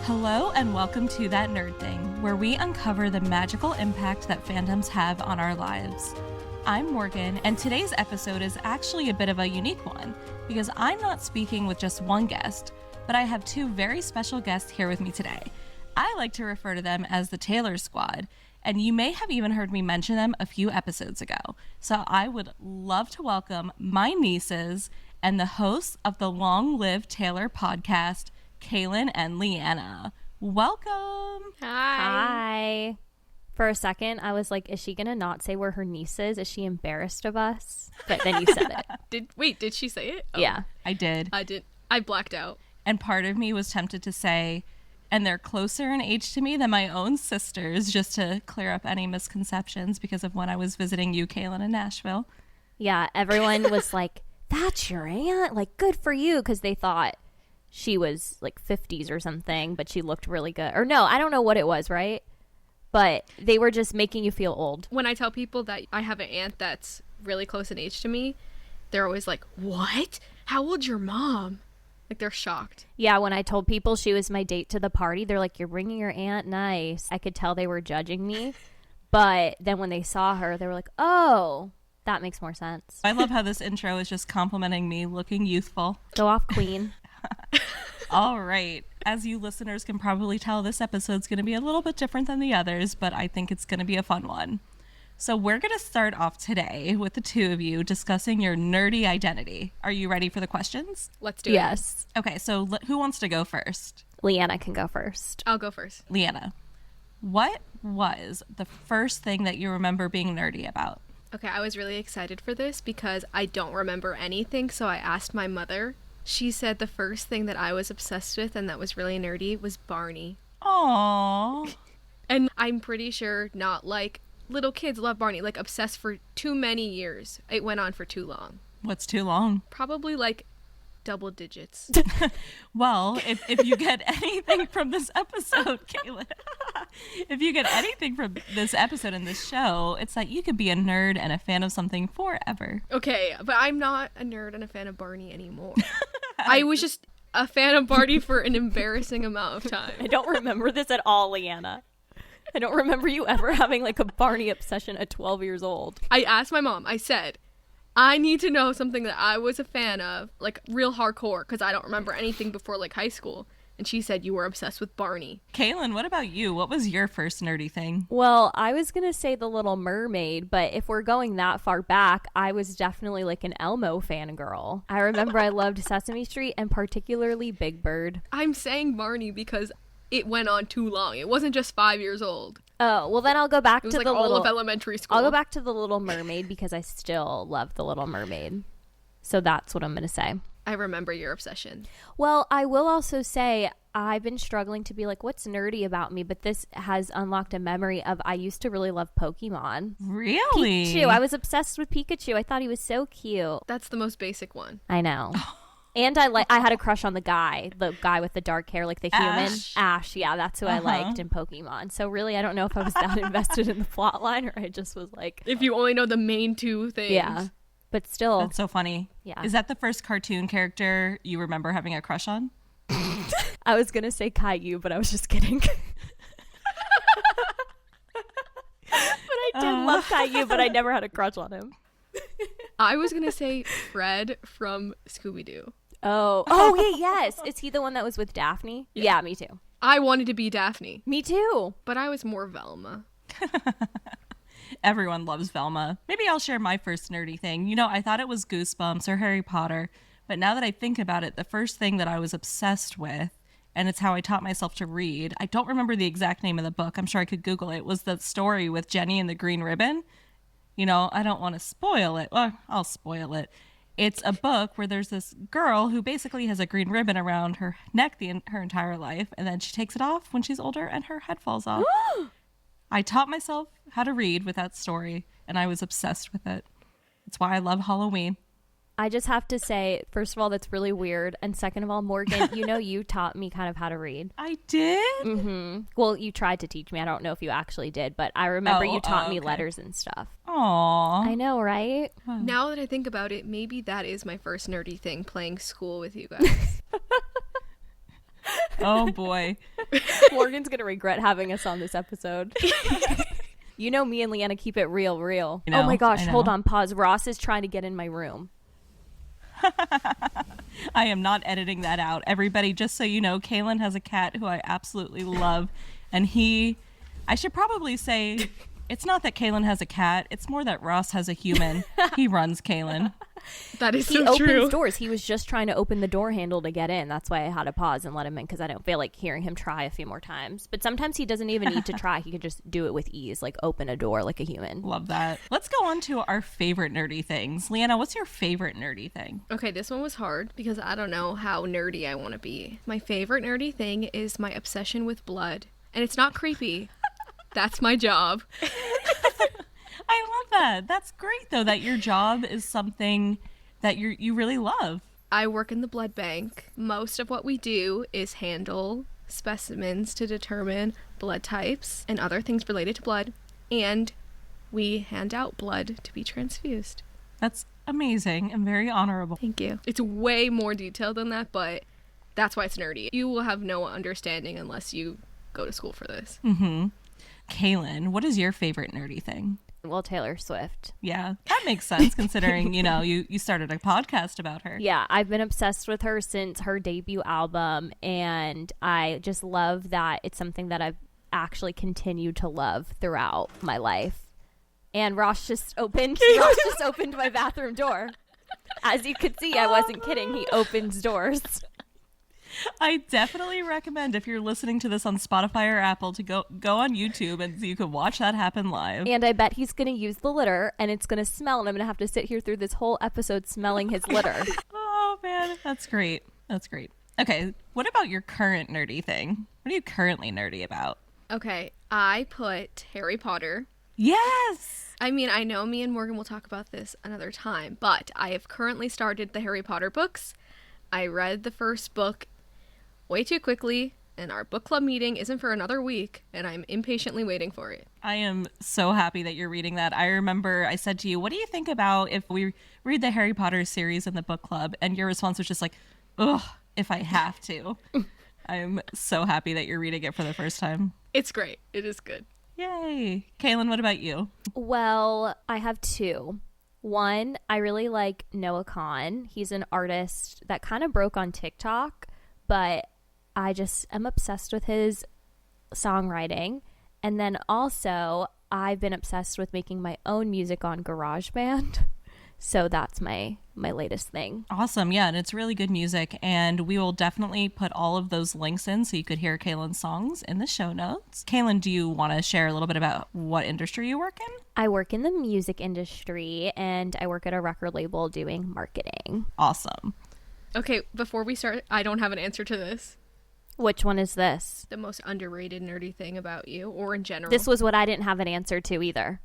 Hello and welcome to That Nerd Thing, where we uncover the magical impact that fandoms have on our lives. I'm Morgan, and today's episode is actually a bit of a unique one, because I'm not speaking with just one guest, but I have two very special guests here with me today. I like to refer to them as the Taylor Squad, and you may have even heard me mention them a few episodes ago. So I would love to welcome my nieces and the hosts of the Long Live Taylor podcast, Kaylan and Leanna. Welcome. Hi. For a second, I was like, is she going to not say we're her nieces? Is she embarrassed of us? But then you said it. Did she say it? Oh. Yeah. I did. I blacked out. And part of me was tempted to say, and they're closer in age to me than my own sisters, just to clear up any misconceptions because of when I was visiting you, Kaylan, in Nashville. Yeah, everyone was like, that's your aunt? Like, good for you, because they thought she was like 50s or something, but she looked really good. Or no, I don't know what it was, right? But they were just making you feel old. When I tell people that I have an aunt that's really close in age to me, they're always like, what? How old's your mom? Like, they're shocked. Yeah, when I told people she was my date to the party, they're like, you're bringing your aunt? Nice. I could tell they were judging me. But then when they saw her, they were like, oh, that makes more sense. I love how this intro is just complimenting me looking youthful. Go off, queen. All right. As you listeners can probably tell, this episode's going to be a little bit different than the others, but I think it's going to be a fun one. So we're going to start off today with the two of you discussing your nerdy identity. Are you ready for the questions? Let's do it. Yes. Okay, so who wants to go first? Leanna can go first. I'll go first. Leanna, what was the first thing that you remember being nerdy about? Okay, I was really excited for this because I don't remember anything, so I asked my mother. She said the first thing that I was obsessed with and that was really nerdy was Barney. Aww. And I'm pretty sure not like little kids love Barney, like obsessed for too many years. It went on for too long. What's too long? Probably like double digits. Well, if you get anything from this episode, Kayla, if you get anything from this episode and this show, it's that you could be a nerd and a fan of something forever. Okay, but I'm not a nerd and a fan of Barney anymore. I was just a fan of Barney for an embarrassing amount of time. I don't remember this at all, Leanna. I don't remember you ever having like a Barney obsession at 12 years old. I asked my mom, I said, I need to know something that I was a fan of, like real hardcore, because I don't remember anything before like high school. And she said you were obsessed with Barney. Kaylan, what about you? What was your first nerdy thing? Well, I was going to say The Little Mermaid, but if we're going that far back, I was definitely like an Elmo fangirl. I remember I loved Sesame Street and particularly Big Bird. I'm saying Barney because it went on too long. It wasn't just 5 years old. Oh, well then I'll go back It was to like the all little of elementary school. I'll go back to The Little Mermaid because I still love The Little Mermaid. So that's what I'm going to say. I remember your obsession. Well, I will also say I've been struggling to be like, what's nerdy about me? But this has unlocked a memory of I used to really love Pokemon. Really? Pikachu. I was obsessed with Pikachu. I thought he was so cute. That's the most basic one. I know. And I had a crush on the guy with the dark hair, like the human. Ash, yeah, that's who I liked in Pokemon. So really, I don't know if I was that invested in the plot line or I just was like... If you only know the main two things. Yeah, but still... That's so funny. Yeah. Is that the first cartoon character you remember having a crush on? I was going to say Caillou, but I was just kidding. But I did love Caillou, but I never had a crush on him. I was going to say Fred from Scooby-Doo. Oh, yeah, yes. Is he the one that was with Daphne? Yeah, me too. I wanted to be Daphne. Me too. But I was more Velma. Everyone loves Velma. Maybe I'll share my first nerdy thing. You know, I thought it was Goosebumps or Harry Potter, but now that I think about it, the first thing that I was obsessed with, and it's how I taught myself to read, I don't remember the exact name of the book. I'm sure I could Google it. It was the story with Jenny and the Green Ribbon. You know, I don't want to spoil it. Well, I'll spoil it. It's a book where there's this girl who basically has a green ribbon around her neck her entire life, and then she takes it off when she's older and her head falls off. I taught myself how to read with that story, and I was obsessed with it. It's why I love Halloween. I just have to say, first of all, that's really weird. And second of all, Morgan, you know you taught me kind of how to read. I did? Mm-hmm. Well, you tried to teach me. I don't know if you actually did, but I remember you taught me letters and stuff. Aww. I know, right? Wow. Now that I think about it, maybe that is my first nerdy thing, playing school with you guys. Oh boy. Morgan's gonna regret having us on this episode. You know me and Leanna keep it real. I know, Oh my gosh, I know. hold on, pause. Ross is trying to get in my room. I am not editing that out. Everybody, just so you know, Kaylan has a cat who I absolutely love. And I should probably say, it's not that Kaylan has a cat. It's more that Ross has a human. He runs Kaylan. That is He so opens true. doors. He was just trying to open the door handle to get in. That's why I had to pause and let him in, because I don't feel like hearing him try a few more times. But sometimes he doesn't even need to try. He could just do it with ease, like open a door like a human. Love that. Let's go on to our favorite nerdy things. Leanna, what's your favorite nerdy thing? Okay, this one was hard because I don't know how nerdy I want to be. My favorite nerdy thing is my obsession with blood. And it's not creepy. That's my job. I love that. That's great, though, that your job is something that you really love. I work in the blood bank. Most of what we do is handle specimens to determine blood types and other things related to blood. And we hand out blood to be transfused. That's amazing and very honorable. Thank you. It's way more detailed than that, but that's why it's nerdy. You will have no understanding unless you go to school for this. Kaylan, what is your favorite nerdy thing? Well, Taylor Swift. Yeah, that makes sense considering, you started a podcast about her. Yeah, I've been obsessed with her since her debut album, and I just love that it's something that I've actually continued to love throughout my life. And Ross just opened my bathroom door. As you could see, I wasn't kidding. He opens doors. I definitely recommend, if you're listening to this on Spotify or Apple, to go on YouTube and so you can watch that happen live. And I bet he's going to use the litter, and it's going to smell, and I'm going to have to sit here through this whole episode smelling his litter. Oh, man, that's great. That's great. Okay, what about your current nerdy thing? What are you currently nerdy about? Okay, I put Harry Potter. Yes! I mean, I know me and Morgan will talk about this another time, but I have currently started the Harry Potter books. I read the first book way too quickly, and our book club meeting isn't for another week, and I'm impatiently waiting for it. I am so happy that you're reading that. I remember I said to you, what do you think about if we read the Harry Potter series in the book club? And your response was just like, ugh, if I have to. I'm so happy that you're reading it for the first time. It's great. It is good. Yay. Kaylan, what about you? Well, I have two. One, I really like Noah Kahn. He's an artist that kind of broke on TikTok, but I just am obsessed with his songwriting. And then also, I've been obsessed with making my own music on GarageBand. So that's my latest thing. Awesome. Yeah, and it's really good music. And we will definitely put all of those links in so you could hear Kaylan's songs in the show notes. Kaylan, do you want to share a little bit about what industry you work in? I work in the music industry, and I work at a record label doing marketing. Awesome. Okay, before we start, I don't have an answer to this. Which one is this? The most underrated nerdy thing about you, or in general. This was what I didn't have an answer to either.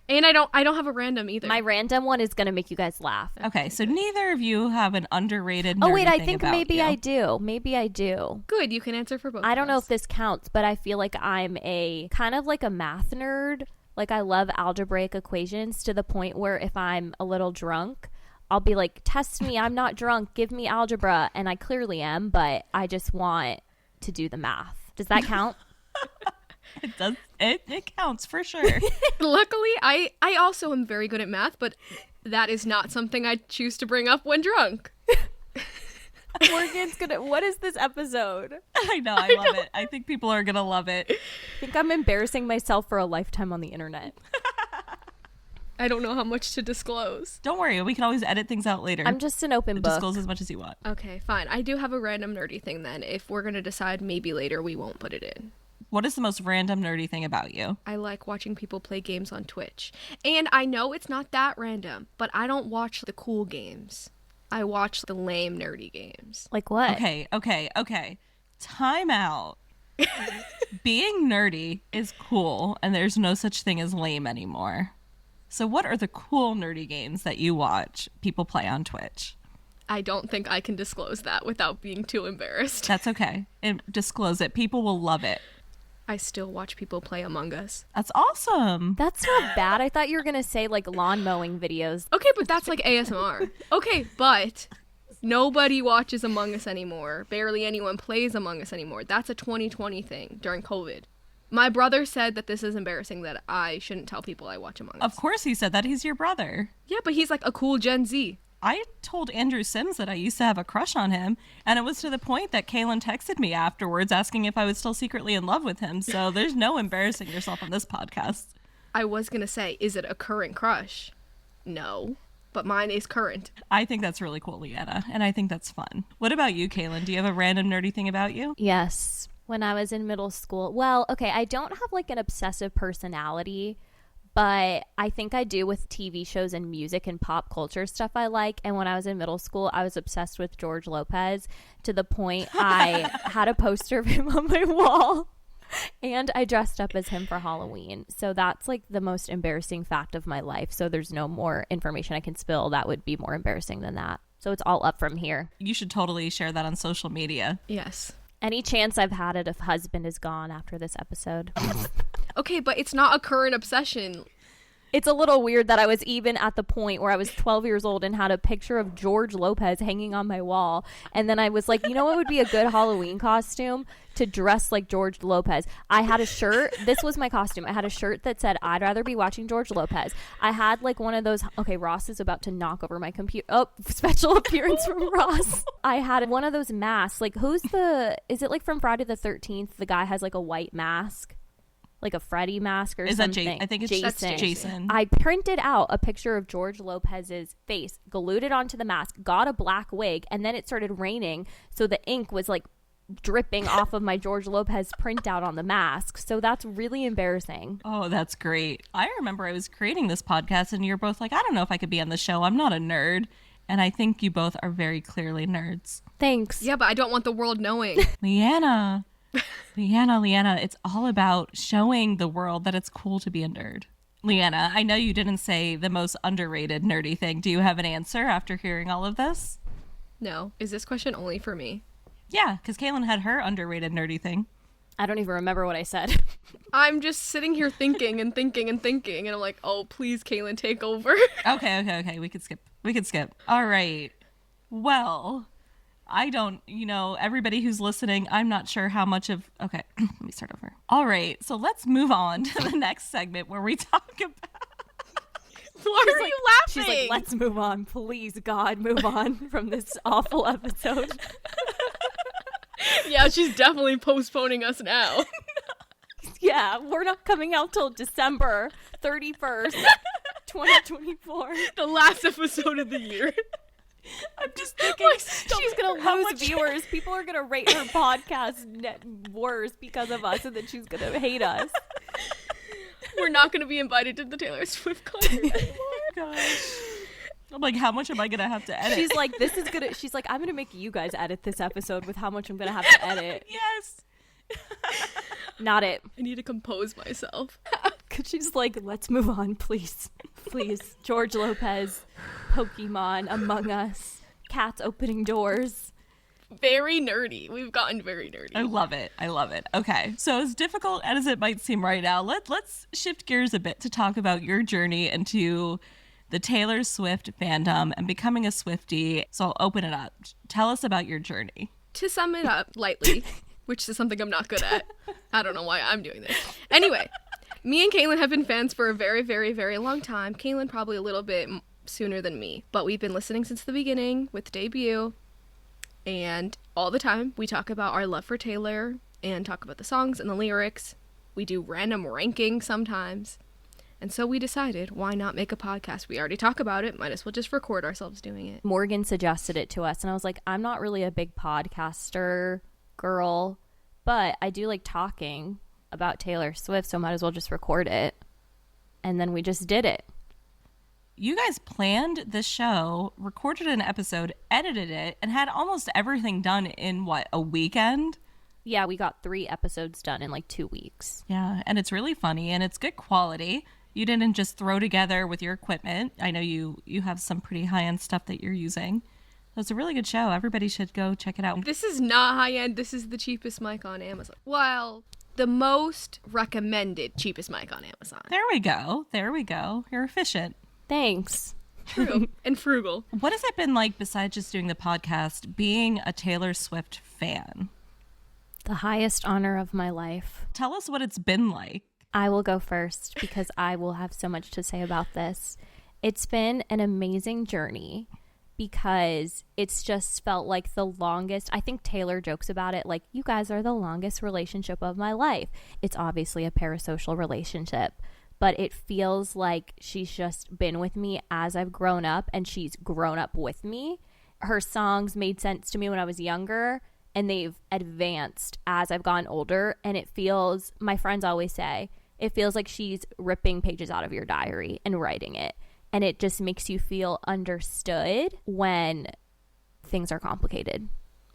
And I don't have a random either. My random one is going to make you guys laugh. Okay, so neither of you have an underrated nerdy Oh, wait, I thing think about maybe you. I do. Maybe I do. Good, you can answer for both. I don't of know us. if this counts, but I feel like I'm a kind of like a math nerd. Like, I love algebraic equations to the point where if I'm a little drunk, I'll be like, test me, I'm not drunk, give me algebra. And I clearly am, but I just want to do the math. Does that count? It does. It counts for sure. Luckily, I also am very good at math, but that is not something I choose to bring up when drunk. Morgan's gonna. What is this episode? I know. I love it. I think people are going to love it. I think I'm embarrassing myself for a lifetime on the internet. I don't know how much to disclose. Don't worry. We can always edit things out later. I'm just an open book. Disclose as much as you want. Okay, fine. I do have a random nerdy thing then. If we're going to decide maybe later, we won't put it in. What is the most random nerdy thing about you? I like watching people play games on Twitch. And I know it's not that random, but I don't watch the cool games. I watch the lame nerdy games. Like what? Okay. Time out. Being nerdy is cool, and there's no such thing as lame anymore. So what are the cool nerdy games that you watch people play on Twitch? I don't think I can disclose that without being too embarrassed. That's okay. Disclose it. People will love it. I still watch people play Among Us. That's awesome. That's not bad. I thought you were gonna say like lawn mowing videos. Okay, but that's like ASMR. Okay, but Nobody watches Among Us anymore. Barely anyone plays Among Us anymore. That's a 2020 thing during COVID. My brother said that this is embarrassing, that I shouldn't tell people I watch Among Us. Of course he said that. He's your brother. Yeah, but he's like a cool Gen Z. I told Andrew Sims that I used to have a crush on him, and it was to the point that Kaylan texted me afterwards asking if I was still secretly in love with him. So there's no embarrassing yourself on this podcast. I was going to say, is it a current crush? No, but mine is current. I think that's really cool, Leanna, and I think that's fun. What about you, Kaylan? Do you have a random nerdy thing about you? Yes. When I was in middle school, well, okay, I don't have like an obsessive personality, but I think I do with TV shows and music and pop culture stuff I like. And when I was in middle school, I was obsessed with George Lopez to the point I had a poster of him on my wall. And I dressed up as him for Halloween. So that's like the most embarrassing fact of my life. So there's no more information I can spill that would be more embarrassing than that. So it's all up from here. You should totally share that on social media. Yes. Any chance I've had at a husband is gone after this episode. Okay, but it's not a current obsession. It's a little weird that I was even at the point where I was 12 years old and had a picture of George Lopez hanging on my wall. And then I was like, you know what would be a good Halloween costume? To dress like George Lopez. I had a shirt. This was my costume. I had a shirt that said, I'd rather be watching George Lopez. I had like one of those. Okay, Ross is about to knock over my computer. Oh, special appearance from Ross. I had one of those masks. Like, is it like from Friday the 13th? The guy has like a white mask. Like a Freddy mask or Is something. that I think it's Jason. Jason. I printed out a picture of George Lopez's face, glued it onto the mask, got a black wig, and then it started raining. So the ink was like dripping off of my George Lopez printout on the mask. So that's really embarrassing. Oh, that's great. I remember I was creating this podcast and you're both like, I don't know if I could be on the show. I'm not a nerd. And I think you both are very clearly nerds. Thanks. Yeah, but I don't want the world knowing. Leanna, it's all about showing the world that it's cool to be a nerd. Leanna, I know you didn't say the most underrated nerdy thing. Do you have an answer after hearing all of this? No. Is this question only for me? Yeah, because Kaylan had her underrated nerdy thing. I don't even remember what I said. I'm just sitting here thinking and thinking and thinking, and I'm like, oh, please, Kaylan, take over. Okay. We could skip. All right. Well, I don't, everybody who's listening, I'm not sure how much of, okay, let me start over. All right. So let's move on to the next segment where we talk about. Why are you laughing? She's like, let's move on. Please, God, move on from this awful episode. Yeah, she's definitely postponing us now. Yeah, we're not coming out till December 31st, 2024. The last episode of the year. I'm just thinking she's going to lose viewers. People are going to rate her podcast worse because of us, and then she's going to hate us. We're not going to be invited to the Taylor Swift concert anymore. Gosh. I'm like, how much am I going to have to edit? She's like, she's like, I'm going to make you guys edit this episode with how much I'm going to have to edit. Yes. Not it. I need to compose myself. Because she's like, let's move on, please. Please. George Lopez, Pokemon, Among Us, cats opening doors. Very nerdy. We've gotten very nerdy. I love it. Okay. So as difficult as it might seem right now, let's shift gears a bit to talk about your journey into the Taylor Swift fandom and becoming a Swiftie. So I'll open it up. Tell us about your journey. To sum it up lightly, which is something I'm not good at. I don't know why I'm doing this. Anyway, me and Kaylan have been fans for a very, very, very long time. Kaylan probably a little bit sooner than me. But we've been listening since the beginning with debut. And all the time we talk about our love for Taylor and talk about the songs and the lyrics. We do random rankings sometimes. And so we decided, why not make a podcast? We already talk about it. Might as well just record ourselves doing it. Morgan suggested it to us, and I was like, I'm not really a big podcaster girl, but I do like talking about Taylor Swift, so might as well just record it. And then we just did it. You guys planned the show, recorded an episode, edited it, and had almost everything done in, a weekend? Yeah, we got 3 episodes done in 2 weeks. Yeah, and it's really funny, and it's good quality. You didn't just throw together with your equipment. I know you have some pretty high-end stuff that you're using. So it's a really good show. Everybody should go check it out. This is not high-end. This is the cheapest mic on Amazon. Well, the most recommended cheapest mic on Amazon. There we go. You're efficient. Thanks. True. And frugal. What has it been like, besides just doing the podcast, being a Taylor Swift fan? The highest honor of my life. Tell us what it's been like. I will go first because I will have so much to say about this. It's been an amazing journey because it's just felt like the longest. I think Taylor jokes about it like, you guys are the longest relationship of my life. It's obviously a parasocial relationship, but it feels like she's just been with me as I've grown up, and she's grown up with me. Her songs made sense to me when I was younger, and they've advanced as I've gotten older. And it feels, my friends always say, it feels like she's ripping pages out of your diary and writing it. And it just makes you feel understood when things are complicated.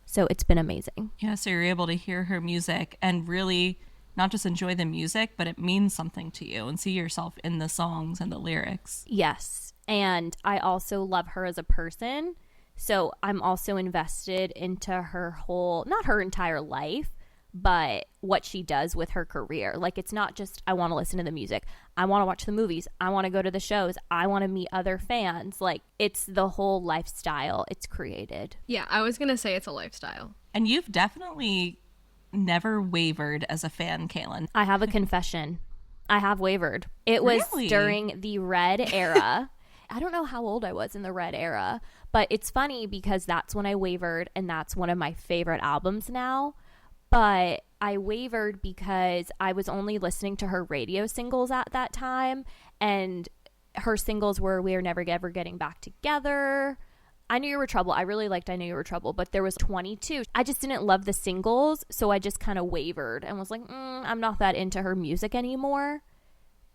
So it's been amazing. Yeah, so you're able to hear her music and really not just enjoy the music, but it means something to you and see yourself in the songs and the lyrics. Yes. And I also love her as a person. So I'm also invested into her whole, not her entire life, but what she does with her career. Like, it's not just, I want to listen to the music. I want to watch the movies. I want to go to the shows. I want to meet other fans. Like, it's the whole lifestyle it's created. Yeah, I was going to say it's a lifestyle. And you've definitely never wavered as a fan, Kaylan. I have a confession. I have wavered. It was Really? during the Red era. I don't know how old I was in the Red era, but it's funny because that's when I wavered, and that's one of my favorite albums now. But I wavered because I was only listening to her radio singles at that time, and her singles were We Are Never Ever Getting Back Together, I Knew You Were Trouble. I really liked I Knew You Were Trouble, but there was 22. I just didn't love the singles, so I just kind of wavered and was like, I'm not that into her music anymore.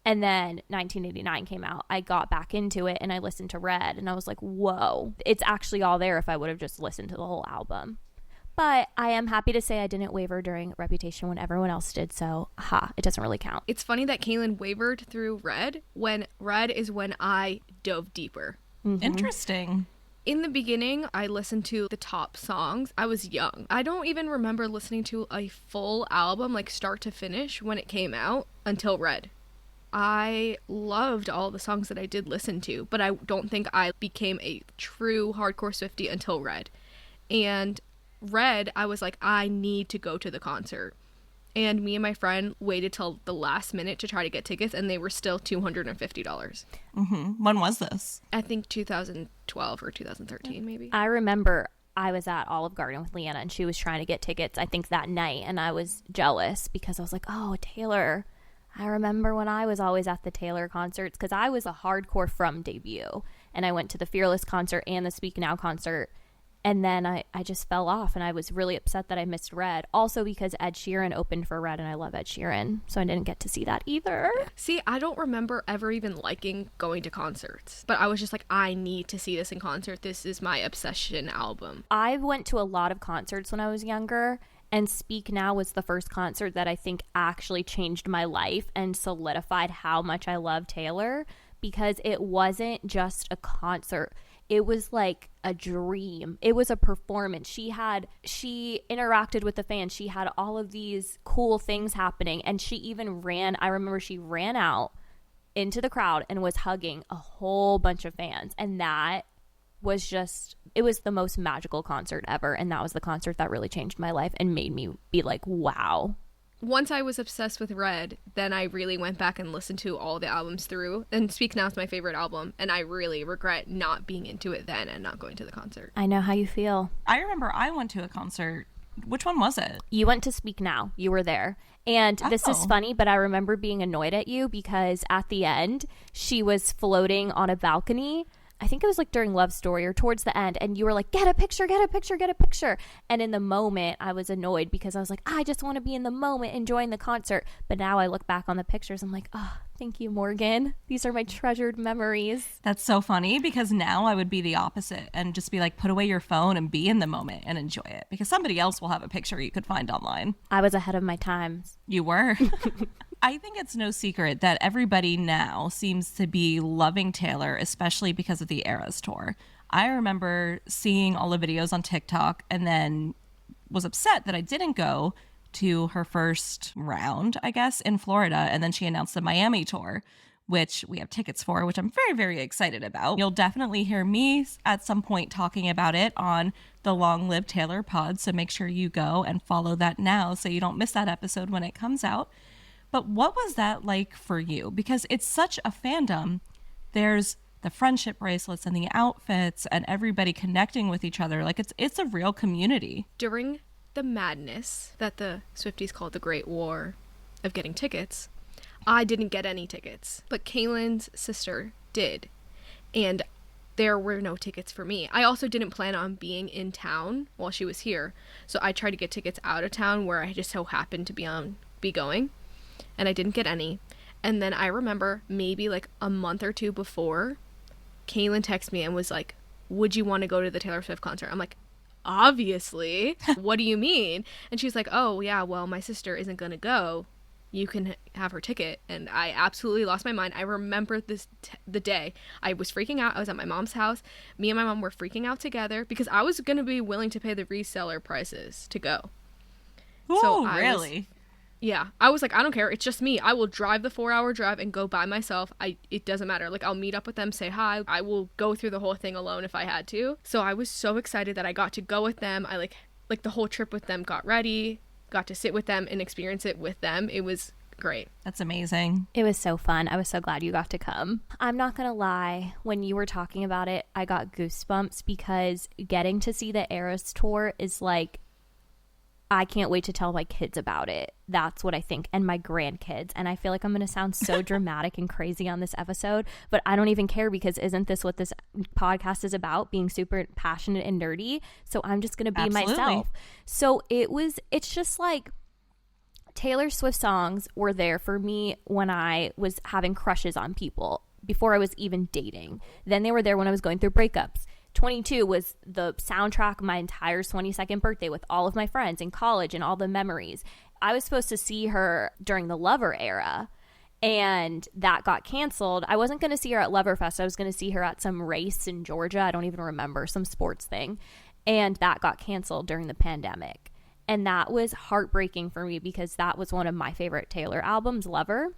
And then 1989 came out. I got back into it and I listened to Red, and I was like, whoa, it's actually all there if I would have just listened to the whole album. But I am happy to say I didn't waver during Reputation when everyone else did, so it doesn't really count. It's funny that Kaylan wavered through Red when Red is when I dove deeper. Mm-hmm. Interesting. In the beginning, I listened to the top songs. I was young. I don't even remember listening to a full album, like start to finish, when it came out until Red. I loved all the songs that I did listen to, but I don't think I became a true hardcore Swiftie until Red. And Red, I was like, I need to go to the concert. And me and my friend waited till the last minute to try to get tickets, and they were still $250. Mm-hmm. When was this? I think 2012 or 2013, maybe. I remember I was at Olive Garden with Leanna, and she was trying to get tickets, I think, that night, and I was jealous because I was like, oh, Taylor. I remember when I was always at the Taylor concerts, because I was a hardcore from debut, and I went to the Fearless concert and the Speak Now concert. And then I just fell off, and I was really upset that I missed Red. Also because Ed Sheeran opened for Red, and I love Ed Sheeran, so I didn't get to see that either. See, I don't remember ever even liking going to concerts. But I was just like, I need to see this in concert. This is my obsession album. I went to a lot of concerts when I was younger, and Speak Now was the first concert that I think actually changed my life and solidified how much I love Taylor, because it wasn't just a concert. It was like a dream. It was a performance. She interacted with the fans. She had all of these cool things happening. And she even I remember she ran out into the crowd and was hugging a whole bunch of fans. And that was it was the most magical concert ever. And that was the concert that really changed my life and made me be like, wow. Once I was obsessed with Red, then I really went back and listened to all the albums through. And Speak Now is my favorite album, and I really regret not being into it then and not going to the concert. I know how you feel. I remember I went to a concert. Which one was it? You went to Speak Now. You were there. And this is funny, but I remember being annoyed at you because at the end, she was floating on a balcony. I think it was like during Love Story or towards the end, and you were like, get a picture, get a picture, get a picture. And in the moment, I was annoyed because I was like, I just want to be in the moment enjoying the concert. But now I look back on the pictures, I'm like, oh, thank you, Morgan. These are my treasured memories. That's so funny, because now I would be the opposite and just be like, put away your phone and be in the moment and enjoy it, because somebody else will have a picture you could find online. I was ahead of my times. You were. I think it's no secret that everybody now seems to be loving Taylor, especially because of the Eras tour. I remember seeing all the videos on TikTok and then was upset that I didn't go to her first round, I guess, in Florida. And then she announced the Miami tour, which we have tickets for, which I'm very, very excited about. You'll definitely hear me at some point talking about it on the Long Live Taylor pod, so make sure you go and follow that now so you don't miss that episode when it comes out. But what was that like for you? Because it's such a fandom. There's the friendship bracelets and the outfits and everybody connecting with each other. Like it's a real community. During the madness that the Swifties called the Great War of getting tickets, I didn't get any tickets, but Kaylan's sister did. And there were no tickets for me. I also didn't plan on being in town while she was here. So I tried to get tickets out of town where I just so happened to be going. And I didn't get any. And then I remember maybe like a month or two before, Kaylan texted me and was like, would you want to go to the Taylor Swift concert? I'm like, obviously. What do you mean? And she's like, oh yeah, well, my sister isn't going to go. You can have her ticket. And I absolutely lost my mind. I remember the day I was freaking out. I was at my mom's house. Me and my mom were freaking out together because I was going to be willing to pay the reseller prices to go. Oh, really? Yeah, I was like, I don't care. It's just me. I will drive the 4-hour drive and go by myself. It doesn't matter. Like, I'll meet up with them, say hi. I will go through the whole thing alone if I had to. So I was so excited that I got to go with them. I like the whole trip with them, got ready, got to sit with them and experience it with them. It was great. That's amazing. It was so fun. I was so glad you got to come. I'm not going to lie. When you were talking about it, I got goosebumps because getting to see the Eras tour is like, I can't wait to tell my kids about it. That's what I think. And my grandkids. And I feel like I'm going to sound so dramatic and crazy on this episode, but I don't even care because isn't this what this podcast is about? Being super passionate and nerdy. So I'm just going to be myself. So it's just like Taylor Swift songs were there for me when I was having crushes on people before I was even dating. Then they were there when I was going through breakups. 22 was the soundtrack of my entire 22nd birthday with all of my friends in college and all the memories. I was supposed to see her during the Lover era, and that got canceled. I wasn't going to see her at Loverfest. I was going to see her at some race in Georgia. I don't even remember, some sports thing. And that got canceled during the pandemic. And that was heartbreaking for me because that was one of my favorite Taylor albums, Lover.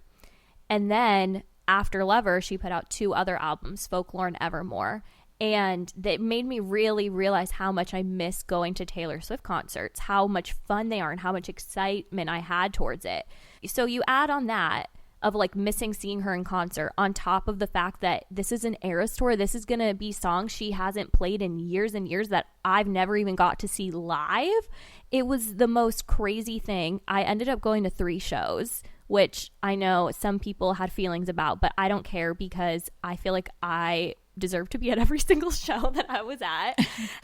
And then after Lover, she put out 2 other albums, Folklore and Evermore. And that made me really realize how much I miss going to Taylor Swift concerts, how much fun they are and how much excitement I had towards it. So you add on that of like missing seeing her in concert on top of the fact that this is an Eras tour. This is going to be songs she hasn't played in years and years that I've never even got to see live. It was the most crazy thing. I ended up going to 3 shows, which I know some people had feelings about, but I don't care because I feel like I deserve to be at every single show that I was at.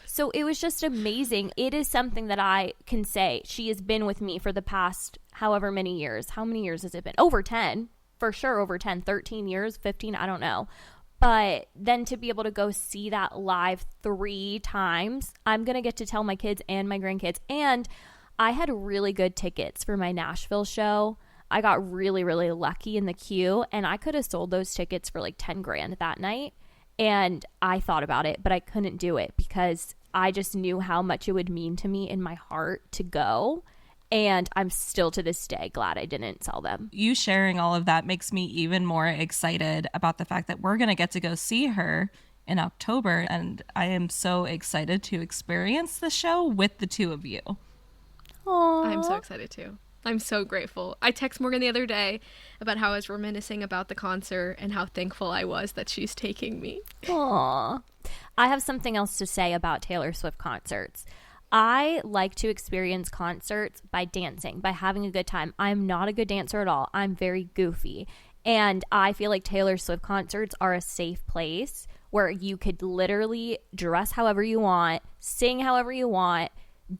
So it was just amazing. It is something that I can say she has been with me for the past however many years. How many years has it been? Over 10, for sure. Over 10, 13 years, 15, I don't know. But then to be able to go see that live 3 times, I'm going to get to tell my kids and my grandkids. And I had really good tickets for my Nashville show. I got really, really lucky in the queue, and I could have sold those tickets for like 10 grand that night. And I thought about it, but I couldn't do it because I just knew how much it would mean to me in my heart to go. And I'm still to this day glad I didn't sell them. You sharing all of that makes me even more excited about the fact that we're going to get to go see her in October. And I am so excited to experience the show with the 2 of you. Aww. I'm so excited too. I'm so grateful. I text Morgan the other day about how I was reminiscing about the concert and how thankful I was that she's taking me. Aww. I have something else to say about Taylor Swift concerts. I like to experience concerts by dancing, by having a good time. I'm not a good dancer at all. I'm very goofy. And I feel like Taylor Swift concerts are a safe place where you could literally dress however you want, sing however you want,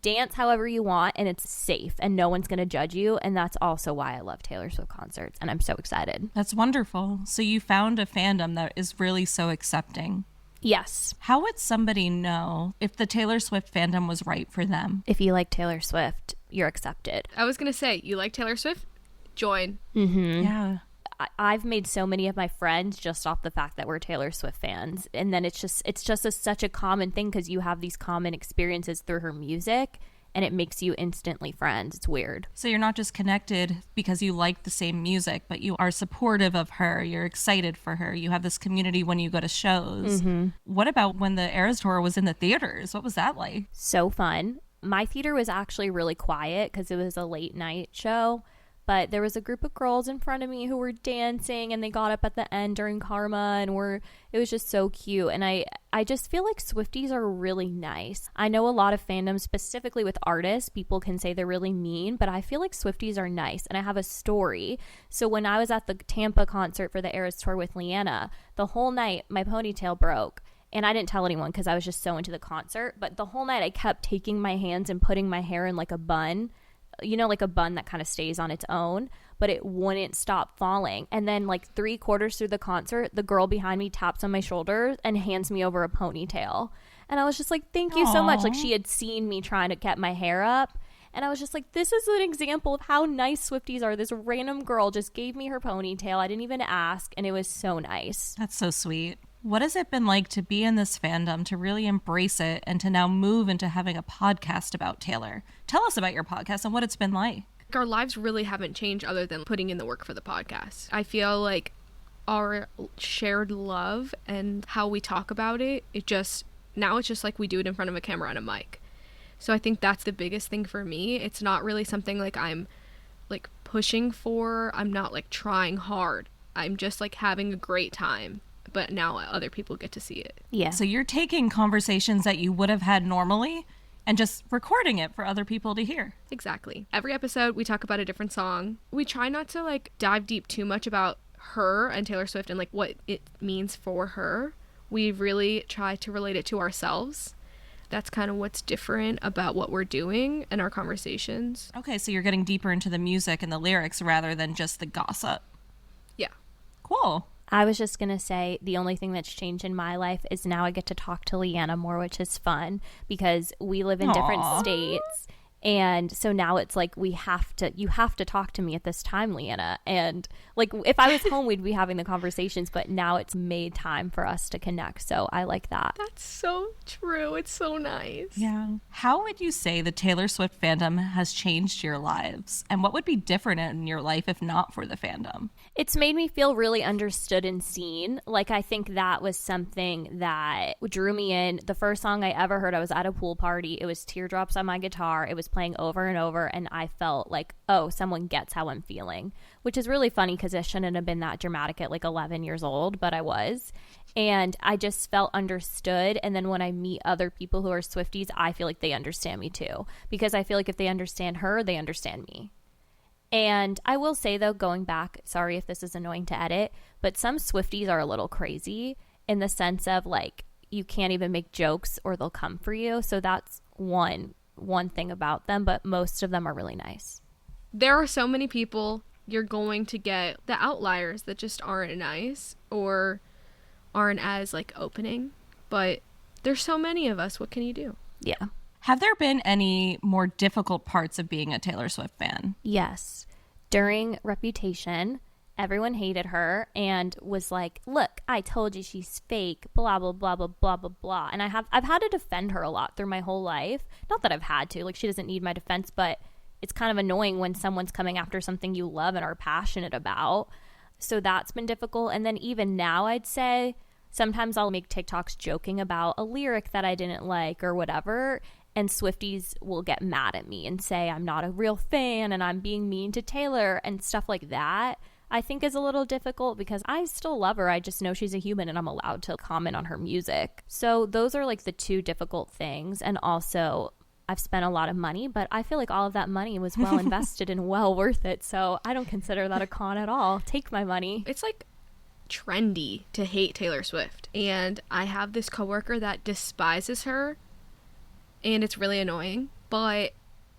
dance however you want, and it's safe and no one's going to judge you. And that's also why I love Taylor Swift concerts, and I'm so excited. That's wonderful. So you found a fandom that is really so accepting. Yes. How would somebody know if the Taylor Swift fandom was right for them? If you like Taylor Swift, you're accepted. I was going to say, you like Taylor Swift? Join. Mm-hmm. Yeah. I've made so many of my friends just off the fact that we're Taylor Swift fans. And then it's just such a common thing because you have these common experiences through her music. and it makes you instantly friends. It's weird. So you're not just connected because you like the same music, but you are supportive of her. You're excited for her. You have this community when you go to shows. What about when the Eras Tour was in the theaters? What was that like? So fun. My theater was actually really quiet because it was a late night show. But there was a group of girls in front of me who were dancing, and they got up at the end during Karma, and it was just so cute. And I just feel like Swifties are really nice. I know a lot of fandoms, specifically with artists, people can say they're really mean, but I feel like Swifties are nice. And I have a story. So when I was at the Tampa concert for the Eras Tour with Leanna, the whole night my ponytail broke. And I didn't tell anyone because I was just so into the concert. But the whole night I kept taking my hands and putting my hair in like a bun. You know, like a bun that kind of stays on its own, but it wouldn't stop falling. And then like 3/4 through the concert, the girl behind me taps on my shoulder and hands me over a ponytail. And I was just like, thank you so much. Like, she had seen me trying to get my hair up. And I was just like, this is an example of how nice Swifties are. This random girl just gave me her ponytail. I didn't even ask. And it was so nice. That's so sweet. What has it been like to be in this fandom, to really embrace it, and to now move into having a podcast about Taylor? Tell us about your podcast and what it's been like. Our lives really haven't changed other than putting in the work for the podcast. I feel like our shared love and how we talk about it, now it's just like we do it in front of a camera and a mic. So I think that's the biggest thing for me. It's not really something like I'm like pushing for. I'm not like trying hard. I'm just like having a great time. But now other people get to see it. Yeah. So you're taking conversations that you would have had normally and just recording it for other people to hear. Exactly. Every episode we talk about a different song. We try not to like dive deep too much about her and Taylor Swift and like what it means for her. We really try to relate it to ourselves. That's kind of what's different about what we're doing and our conversations. Okay, so you're getting deeper into the music and the lyrics rather than just the gossip. Yeah. Cool. I was just going to say the only thing that's changed in my life is now I get to talk to Leanna more, which is fun because we live in different states. And so now it's like you have to talk to me at this time, Leanna. And like if I was home, we'd be having the conversations, but now it's made time for us to connect. So I like that. That's so true. It's so nice. Yeah. How would you say the Taylor Swift fandom has changed your lives? And what would be different in your life if not for the fandom? It's made me feel really understood and seen. Like, I think that was something that drew me in. The first song I ever heard, I was at a pool party. It was Teardrops on my guitar. It was playing over and over, and I felt like, oh, someone gets how I'm feeling, which is really funny because I shouldn't have been that dramatic at like 11 years old, but I was. And I just felt understood. And then when I meet other people who are Swifties, I feel like they understand me too, because I feel like if they understand her, they understand me. And I will say, though, going back, sorry if this is annoying to edit, but some Swifties are a little crazy in the sense of like you can't even make jokes or they'll come for you. So that's one thing about them, but most of them are really nice. There are so many people. You're going to get the outliers that just aren't nice or aren't as like opening, but there's so many of us. What can you do? Yeah. Have there been any more difficult parts of being a Taylor Swift fan? Yes. During Reputation, everyone hated her and was like, look, I told you she's fake, blah, blah, blah, blah, blah, blah, blah. And I've had to defend her a lot through my whole life. Not that I've had to, like she doesn't need my defense, but it's kind of annoying when someone's coming after something you love and are passionate about. So that's been difficult. And then even now, I'd say sometimes I'll make TikToks joking about a lyric that I didn't like or whatever. And Swifties will get mad at me and say I'm not a real fan and I'm being mean to Taylor and stuff like that. I think is a little difficult because I still love her. I just know she's a human and I'm allowed to comment on her music. So those are like the two difficult things. And also I've spent a lot of money, but I feel like all of that money was well invested and well worth it. So I don't consider that a con at all. Take my money. It's like trendy to hate Taylor Swift. And I have this coworker that despises her. And it's really annoying, but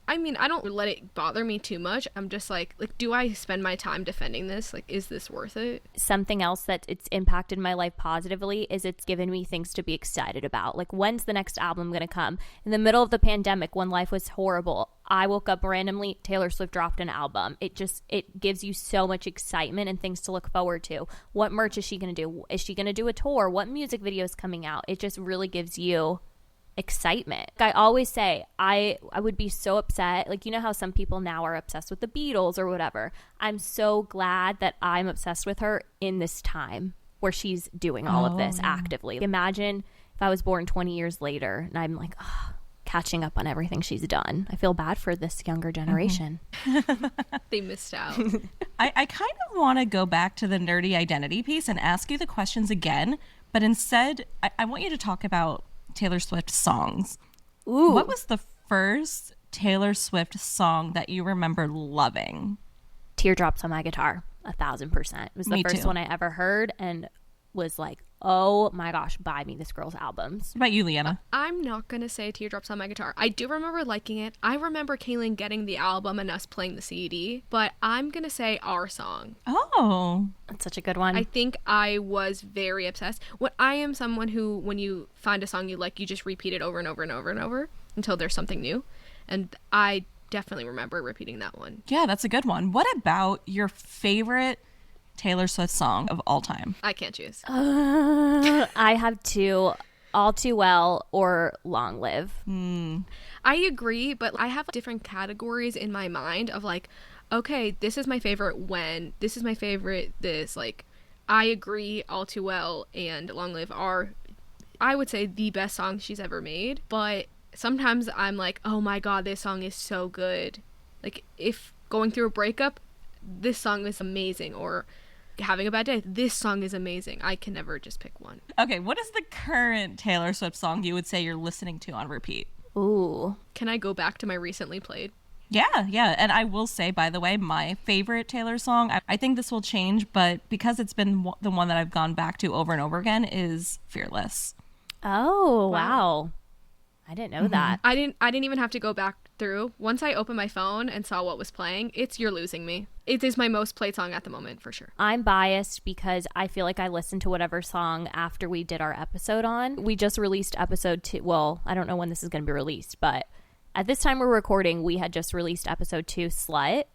I mean, I don't let it bother me too much. I'm just like, do I spend my time defending this? Like, is this worth it? Something else that it's impacted my life positively is it's given me things to be excited about. Like, when's the next album going to come? In the middle of the pandemic, when life was horrible, I woke up randomly, Taylor Swift dropped an album. It gives you so much excitement and things to look forward to. What merch is she going to do? Is she going to do a tour? What music video is coming out? It just really gives you excitement. I always say I would be so upset. Like, you know how some people now are obsessed with the Beatles or whatever. I'm so glad that I'm obsessed with her in this time where she's doing all of this actively. Imagine if I was born 20 years later and I'm like, catching up on everything she's done. I feel bad for this younger generation. They missed out. I kind of want to go back to the nerdy identity piece and ask you the questions again, but instead, I want you to talk about Taylor Swift songs. Ooh. What was the first Taylor Swift song that you remember loving? Teardrops on My Guitar, 1,000%. It was the Me first too. one I ever heard and was like, oh my gosh, buy me this girl's albums. What about you, Leanna? I'm not going to say Teardrops on My Guitar. I do remember liking it. I remember Kaylan getting the album and us playing the CD, but I'm going to say Our Song. Oh, That's such a good one. I think I was very obsessed. I am someone who, when you find a song you like, you just repeat it over and over and over and over until there's something new. And I definitely remember repeating that one. yeah, that's a good one. What about your favorite Taylor Swift song of all time? I can't choose. I have two, All Too Well or Long Live. I agree, but I have different categories in my mind of like, okay, this is my favorite when, this is my favorite this. Like, I agree, All Too Well and Long Live are, I would say, the best songs she's ever made. But sometimes I'm like, oh my god, this song is so good. Like, if going through a breakup, this song is amazing. Or having a bad day, this song is amazing. I can never just pick one. Okay, what is the current Taylor Swift song you would say you're listening to on repeat? Ooh. Can I go back to my recently played? Yeah. And I will say, by the way, my favorite Taylor song, I think this will change, but because it's been the one that I've gone back to over and over again, is Fearless. Oh, wow. I didn't know that. I didn't even have to go back through. Once I opened my phone and saw what was playing, it's You're Losing Me. It is my most played song at the moment, for sure. I'm biased because I feel like I listened to whatever song after we did our episode on. We just released episode 2. Well, I don't know when this is going to be released, but at this time we're recording, we had just released episode 2, Slut.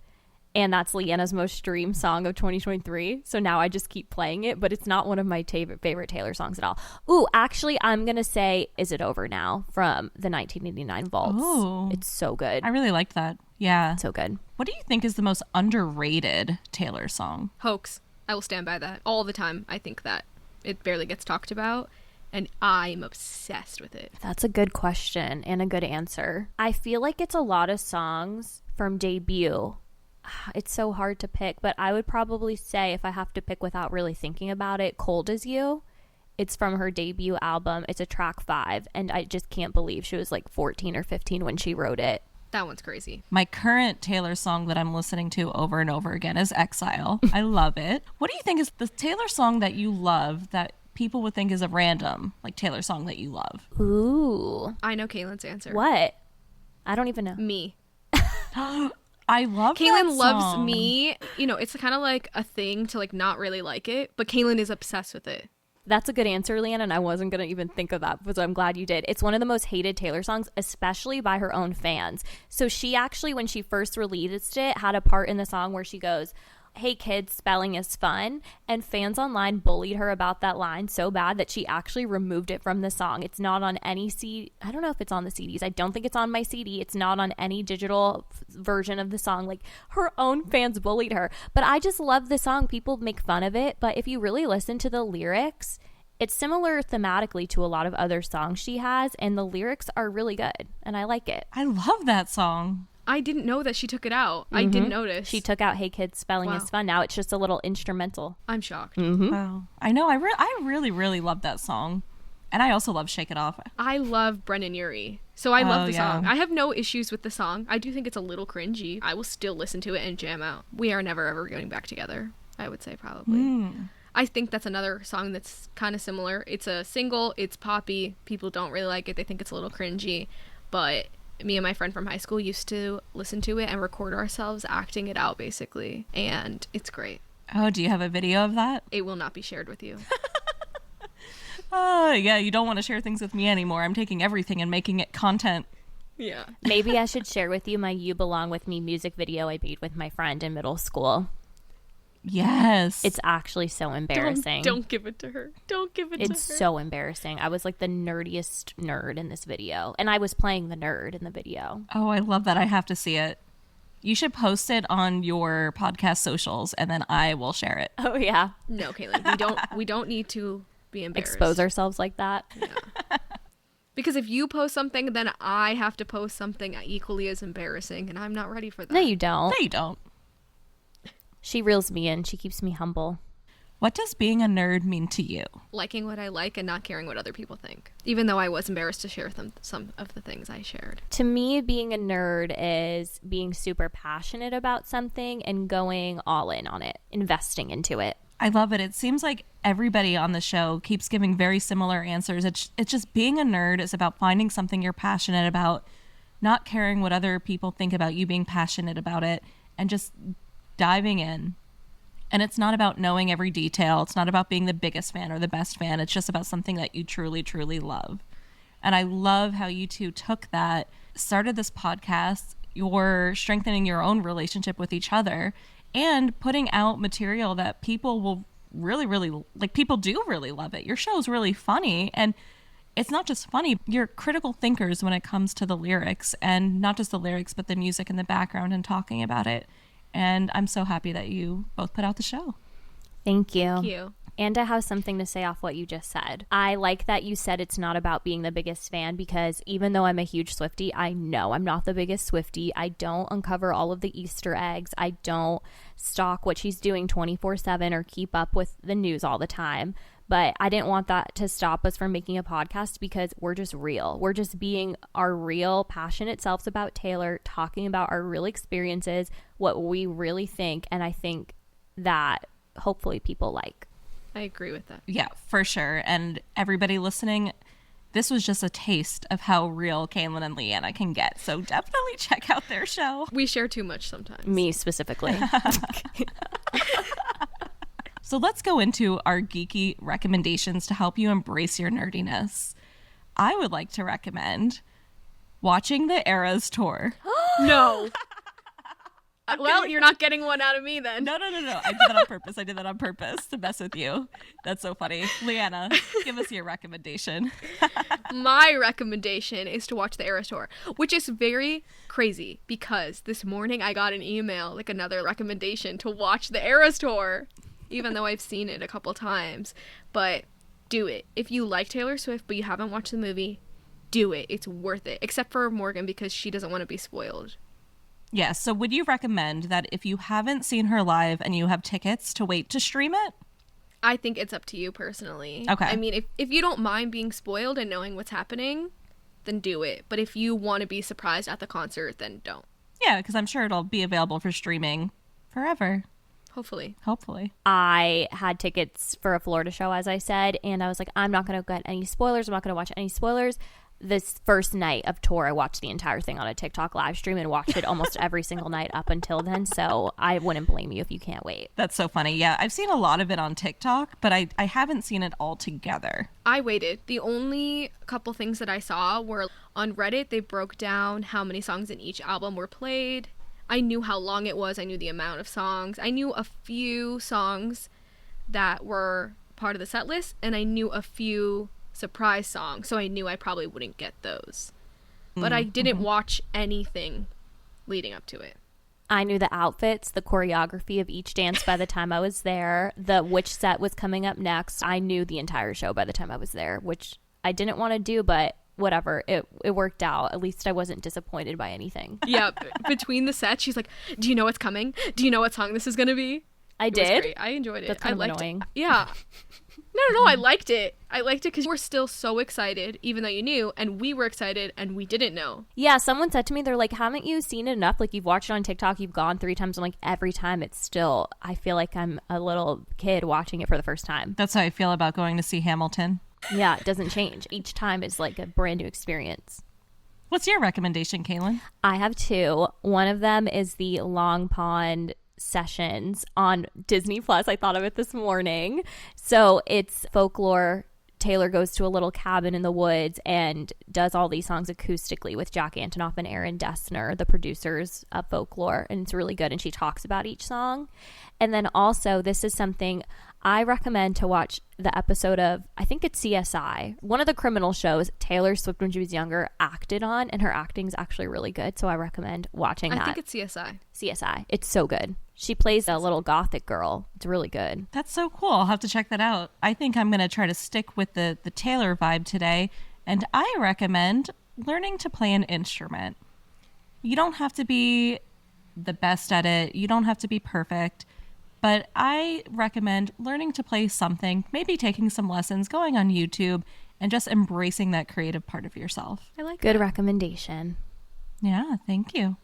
And that's Leanna's most streamed song of 2023. So now I just keep playing it, but it's not one of my favorite Taylor songs at all. Ooh, actually, I'm going to say Is It Over Now from the 1989 Vaults. Ooh. It's so good. I really liked that. Yeah. So good. What do you think is the most underrated Taylor song? Hoax. I will stand by that all the time. I think that it barely gets talked about, and I'm obsessed with it. That's a good question and a good answer. I feel like it's a lot of songs from debut. It's so hard to pick, but I would probably say, if I have to pick without really thinking about it, Cold As You. It's from her debut album. It's a track 5, and I just can't believe she was like 14 or 15 when she wrote it. That one's crazy. My current Taylor song that I'm listening to over and over again is Exile. I love it. What do you think is the Taylor song that you love that people would think is a random, like, Taylor song that you love? Ooh. I know Kaylin's answer. What? I don't even know. Me. I love that Kaylan loves song. Me. You know, it's kind of like a thing to like not really like it, but Kaylan is obsessed with it. That's a good answer, Leanna, and I wasn't going to even think of that, but I'm glad you did. It's one of the most hated Taylor songs, especially by her own fans. So she actually, when she first released it, had a part in the song where she goes, "Hey kids, spelling is fun," and fans online bullied her about that line so bad that she actually removed it from the song. It's not on any CD. I don't know if it's on the CDs. I don't think it's on my CD. It's not on any digital version of the song. Like, her own fans bullied her. But I just love the song. People make fun of it, but if you really listen to the lyrics, it's similar thematically to a lot of other songs she has, and the lyrics are really good, and I like it. I love that song. I didn't know that she took it out. I didn't notice. She took out "Hey kids, spelling Wow. is fun." Now it's just a little instrumental. I'm shocked. Wow. I know. I really, really love that song. And I also love Shake It Off. I love Brennan Urie. So I love the yeah. song. I have no issues with the song. I do think it's a little cringy. I will still listen to it and jam out. We are never ever getting back together, I would say, probably. I think that's another song that's kind of similar. It's a single. It's poppy. People don't really like it. They think it's a little cringy. But me and my friend from high school used to listen to it and record ourselves acting it out, basically. And it's great. Oh, do you have a video of that? It will not be shared with you. Oh, yeah. You don't want to share things with me anymore. I'm taking everything and making it content. Yeah. Maybe I should share with you my "You Belong With Me" music video I made with my friend in middle school. Yes. It's actually so embarrassing. Don't give it to her. Don't give it to her. It's so embarrassing. I was like the nerdiest nerd in this video. And I was playing the nerd in the video. Oh, I love that. I have to see it. You should post it on your podcast socials, and then I will share it. Oh, yeah. No, Kaylan, we don't need to be embarrassed. Expose ourselves like that. Yeah. Because if you post something, then I have to post something equally as embarrassing, and I'm not ready for that. No, you don't. No, you don't. She reels me in. She keeps me humble. What does being a nerd mean to you? Liking what I like and not caring what other people think. Even though I was embarrassed to share some of the things I shared. To me, being a nerd is being super passionate about something and going all in on it, investing into it. I love it. It seems like everybody on the show keeps giving very similar answers. It's just being a nerd is about finding something you're passionate about, not caring what other people think about you being passionate about it, and just diving in. And it's not about knowing every detail. It's not about being the biggest fan or the best fan. It's just about something that you truly, truly love. And I love how you two took that, started this podcast, you're strengthening your own relationship with each other, and putting out material that people will really, really, like, people do really love it. Your show is really funny, and it's not just funny. You're critical thinkers when it comes to the lyrics, and not just the lyrics, but the music in the background and talking about it. And I'm so happy that you both put out the show. Thank you. Thank you. And I have something to say off what you just said. I like that you said it's not about being the biggest fan, because even though I'm a huge Swiftie, I know I'm not the biggest Swiftie. I don't uncover all of the Easter eggs. I don't stalk what she's doing 24/7 or keep up with the news all the time. But I didn't want that to stop us from making a podcast, because we're just real. We're just being our real, passionate selves about Taylor, talking about our real experiences, what we really think. And I think that hopefully people like. I agree with that. Yeah, for sure. And everybody listening, this was just a taste of how real Kaylan and Leanna can get. So definitely check out their show. We share too much sometimes. Me specifically. So let's go into our geeky recommendations to help you embrace your nerdiness. I would like to recommend watching the Eras tour. No. Well, you're not getting one out of me then. No. I did that on purpose to mess with you. That's so funny. Leanna, give us your recommendation. My recommendation is to watch the Eras tour, which is very crazy because this morning I got an email, like another recommendation to watch the Eras tour, even though I've seen it a couple times. But do it. If you like Taylor Swift but you haven't watched the movie, do it. It's worth it. Except for Morgan, because she doesn't want to be spoiled. Yeah, so would you recommend that if you haven't seen her live and you have tickets to wait to stream it? I think it's up to you personally. Okay. I mean, if you don't mind being spoiled and knowing what's happening, then do it. But if you want to be surprised at the concert, then don't. Yeah, because I'm sure it'll be available for streaming forever. Hopefully. I had tickets for a Florida show, as I said, and I was like, I'm not going to get any spoilers. I'm not going to watch any spoilers. This first night of tour, I watched the entire thing on a TikTok live stream and watched it almost every single night up until then. So I wouldn't blame you if you can't wait. That's so funny. Yeah, I've seen a lot of it on TikTok, but I haven't seen it all together. I waited. The only couple things that I saw were on Reddit. They broke down how many songs in each album were played. I knew how long it was. I knew the amount of songs. I knew a few songs that were part of the set list, and I knew a few surprise songs, so I knew I probably wouldn't get those. But I didn't watch anything leading up to it. I knew the outfits, the choreography of each dance by the time I was there, which set was coming up next. I knew the entire show by the time I was there, which I didn't want to do, but whatever. It worked out. At least I wasn't disappointed by anything. Yeah, between the sets, she's like, do you know what's coming? Do you know what song this is going to be? I did. Great. I enjoyed it. That's kind I of liked annoying. It. Yeah. No, I liked it. I liked it because you were still so excited, even though you knew, and we were excited, and we didn't know. Yeah, someone said to me, they're like, haven't you seen it enough? Like, you've watched it on TikTok, you've gone 3 times. I'm like, every time it's still, I feel like I'm a little kid watching it for the first time. That's how I feel about going to see Hamilton. Yeah, it doesn't change. Each time is like a brand new experience. What's your recommendation, Kaylan? I have 2. One of them is the Long Pond sessions on Disney Plus. I thought of it this morning. So it's folklore Taylor goes to a little cabin in the woods and does all these songs acoustically with Jack Antonoff and Aaron Dessner, the producers of Folklore, and it's really good, and she talks about each song. And then also, this is something I recommend to watch the episode of, I think it's CSI, one of the criminal shows Taylor Swift when she was younger acted on, and her acting is actually really good, so I recommend watching that. I think it's CSI. CSI. It's so good. She plays a little gothic girl. It's really good. That's so cool. I'll have to check that out. I think I'm going to try to stick with the Taylor vibe today, and I recommend learning to play an instrument. You don't have to be the best at it. You don't have to be perfect. But I recommend learning to play something, maybe taking some lessons, going on YouTube, and just embracing that creative part of yourself. I like Good that. recommendation. Yeah, thank you.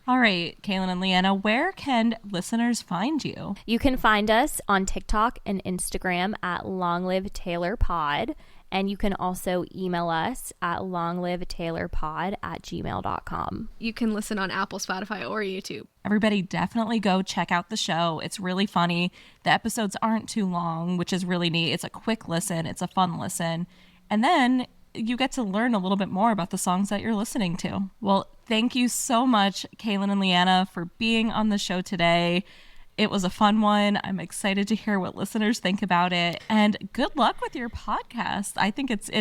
All right, Kaylan and Leanna, where can listeners find you? You can find us on TikTok and Instagram at longlivetaylorpod. And you can also email us at longlivetaylorpod@gmail.com. You can listen on Apple, Spotify, or YouTube. Everybody definitely go check out the show. It's really funny. The episodes aren't too long, which is really neat. It's a quick listen. It's a fun listen. And then you get to learn a little bit more about the songs that you're listening to. Well, thank you so much, Kaylan and Leanna, for being on the show today. It was a fun one. I'm excited to hear what listeners think about it. And good luck with your podcast. I think it's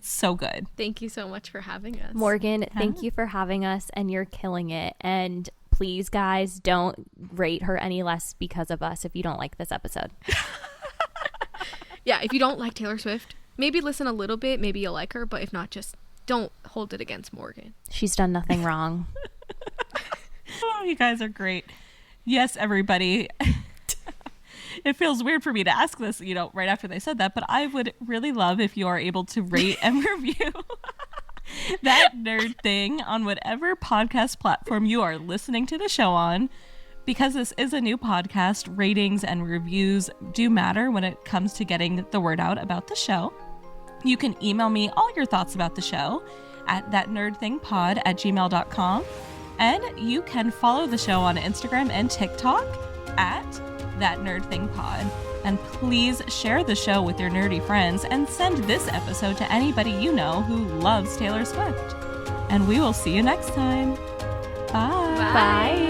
so good. Thank you so much for having us. Morgan, thank you for having us, and you're killing it. And please, guys, don't rate her any less because of us if you don't like this episode. Yeah, if you don't like Taylor Swift, maybe listen a little bit. Maybe you'll like her. But if not, just don't hold it against Morgan. She's done nothing wrong. Oh, you guys are great. Yes, everybody. It feels weird for me to ask this, right after they said that, but I would really love if you are able to rate and review That Nerd Thing on whatever podcast platform you are listening to the show on. Because this is a new podcast, ratings and reviews do matter when it comes to getting the word out about the show. You can email me all your thoughts about the show at thatnerdthingpod@gmail.com. And you can follow the show on Instagram and TikTok at thatnerdthingpod. And please share the show with your nerdy friends and send this episode to anybody you know who loves Taylor Swift. And we will see you next time. Bye. Bye. Bye.